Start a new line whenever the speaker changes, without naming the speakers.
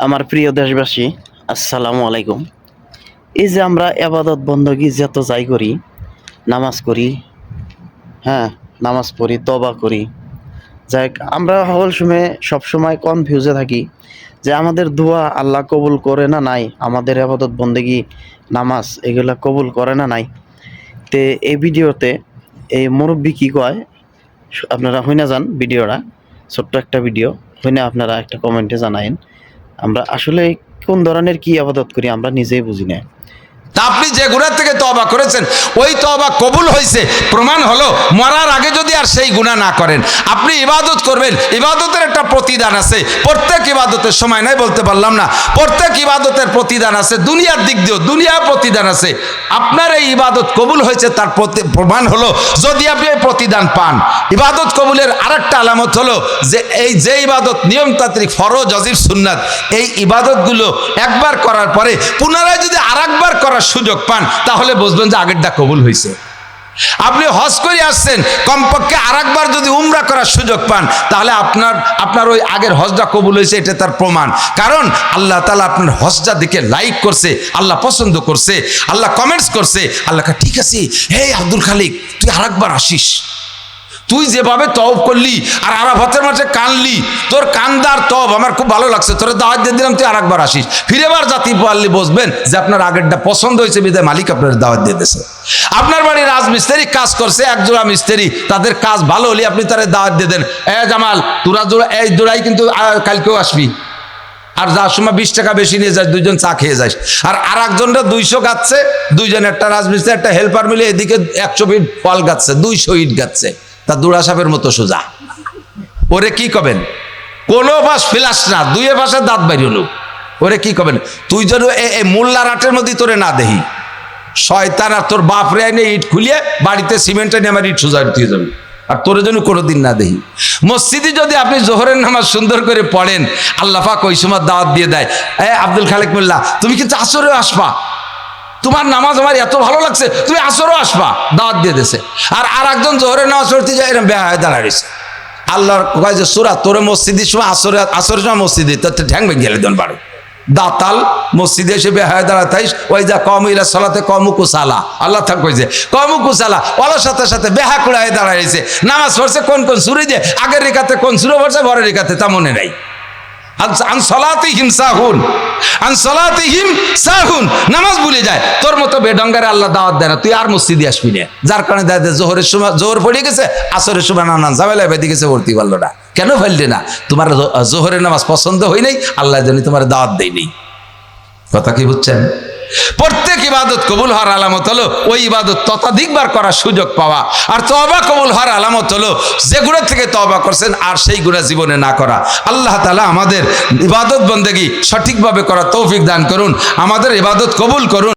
আমার প্রিয় দেশবাসী, আসসালামু আলাইকুম। এই যে আমরা ইবাদত বন্দগি যত যাই করি, নামাজ করি, হ্যাঁ নামাজ পড়ি, তওবা করি, যাই আমরা সকল সময় সবসময় কনফিউজে থাকি যে আমাদের দোয়া আল্লাহ কবুল করে না নাই, আমাদের ইবাদত বন্দগি নামাজ এগুলা কবুল করে না নাই। তে এই ভিডিওতে এই মুরব্বী কি কয় আপনারা হইনা যান। ভিডিওটা ছোট্ট একটা ভিডিও, হইনা আপনারা একটা কমেন্টে জানাইন আমরা আসলে কোন ধরনের কি ইবাদত করি আমরা নিজেই বুঝি না।
তা আপনি যে গুনাহ থেকে তওবা করেছেন ওই তওবা কবুল হয়েছে, প্রমাণ হলো মরার আগে যদি আর সেই গুনাহ না করেন। আপনি ইবাদত করবেন, ইবাদতের একটা প্রতিদান আছে। প্রত্যেক ইবাদতের সময় নাই বলতে পারলাম না, প্রত্যেক ইবাদতের প্রতিদান আছে। দুনিয়ার দিক দিয়েও দুনিয়ার প্রতিদান আছে। আপনার এই ইবাদত কবুল হয়েছে তার প্রমাণ হলো যদি আপনি এই প্রতিদান পান। ইবাদত কবুলের আরেকটা আলামত হলো যে ইবাদত নিয়মতান্ত্রিক ফরজ ওয়াজিব সুন্নাত, এই ইবাদতগুলো একবার করার পরে পুনরায় যদি আরেকবার করার সুযোগ পান তাহলে বুঝবেন যে আগেরটা কবুল হয়েছে। আপনি হজ করে আসছেন, কমপক্ষে আরেকবার যদি উমরা করার সুযোগ পান তাহলে আপনার ওই আগের হজটা কবুল হয়েছে, এটা তার প্রমাণ। কারণ আল্লাহ তাআলা আপনার হজটা দেখে লাইক করছে, আল্লাহ পছন্দ করছে, আল্লাহ কমেন্টস করছে। আল্লাহকে ঠিক আছে, হে আব্দুল খালিক তুই আরেকবার আসিস। তুই যেভাবে তওব করলি আর আরাফাতের মাঠে কানলি, তোর কান্দার তওব আমার খুব ভালো লাগছে, তোর দাওয়াত দিয়ে দিলাম তুই আরেকবার আসিস। ফিরেবার জাতি পারলে বসবেন যে আপনার আগেরটা পছন্দ হয়েছে বিধায় মালিক আপনার দাওয়াত দিয়ে দিয়েছে। আপনার বাড়ির রাজমিস্ত্রি কাজ করছে, একজোড়া মিস্ত্রি, তাদের কাজ ভালো হলে আপনি তাদের দাওয়াত দিয়ে দেন, এ জামাল তোরা জোড়া এই জোড়াই কিন্তু কালকেও আসবি, আর যার সময় 20 টাকা বেশি নিয়ে যাস, দুইজন চা খেয়ে যাস। আর একজনটা 200 গাচ্ছে, দুইজন, একটা রাজমিস্ত্রি একটা হেল্পার মিলে এদিকে 100 ফিট ফল গাচ্ছে, 200 ইট গাচ্ছে, তা দুরা সাপের মতো সোজা। ওরে কি কবেন? কোনো পাশ ফিলাস না, দুয়ে পাশে দাঁত বাইরে হলো, ওরে কি কবেন? তুই যেন এই মোল্লার আটের মধ্যে তোরে না দেহি, শয়তান আর তোর বাপ রে আইনে ইট খুলিয়ে বাড়িতে সিমেন্টে নিয়ে আমার ইট সোজা দিয়ে যাবে, আর তোরে যেন কোনোদিন না দেহি। মসজিদে যদি আপনি জোহরের নামাজ সুন্দর করে পড়েন, আল্লাহ পাক ওই সময় দাওয়াত দিয়ে দেয়, এ আব্দুল খালেক মোল্লা তুমি কিন্তু আসরেও আসবা, তোমার নামাজ আমার এত ভালো লাগছে, তুমি আসরও আসবা, দাওয়াত দিয়ে দিয়েছে। আর একজন জোহরের নামাজ পড়তে যায় এরকম বেহায় দাঁড়াইছে। আল্লাহর কয় যে সূরা তোরে মসজিদের সময় আসরের সময় মসজিদে তোর ঠ্যাং ভেঙে গেলে দন বাড়ি দাতাল মসজিদে এসে বেহায় দাঁড়াতাইস, ওই যা কম ইলা সালাতে কমু কুসালা, আল্লাহ থাক কইছে কমু কুসালা, ওলার সাথে সাথে বেহা কুড়ায় দাঁড়াইছে। নামাজ পড়ছে কোন সুরে যে আগের রেখাতে কোন সুরে পড়ছে পরের রেখাতে তা মনে নাই। আন সালাতিহিম সাহুন, আন সালাতিহিম সাহুন, নামাজ ভুলে যায়। তোর মতো বেডঙ্গারে আল্লাহ দাওয়াত দেয় না, তুই আর মসজিদে আসবি না। যার কারণে দেখা যায় জোহরের সময় জোহর পড়ে গেছে, আসরের সময় নানান ঝামেলা বেঁধে গেছে, ভর্তি পারলো না। কেন ফেললে না? তোমার জোহরের নামাজ পছন্দ হয় নাই, আল্লাহ জানি তোমার দাওয়াত দেয়নি। কথা কি বুঝছেন? প্রত্যেক ইবাদত কবুল হওয়ার আলামত হলো ওই ইবাদত ততোধিকবার করার সুযোগ পাওয়া। আর তওবা কবুল হওয়ার আলামত হলো যে গুনাহ থেকে তওবা করছেন আর সেই গুনাহ জীবনে না করা। আল্লাহ তাআলা আমাদের ইবাদত বন্দেগী সঠিকভাবে করার তৌফিক দান করুন, আমাদের ইবাদত কবুল করুন।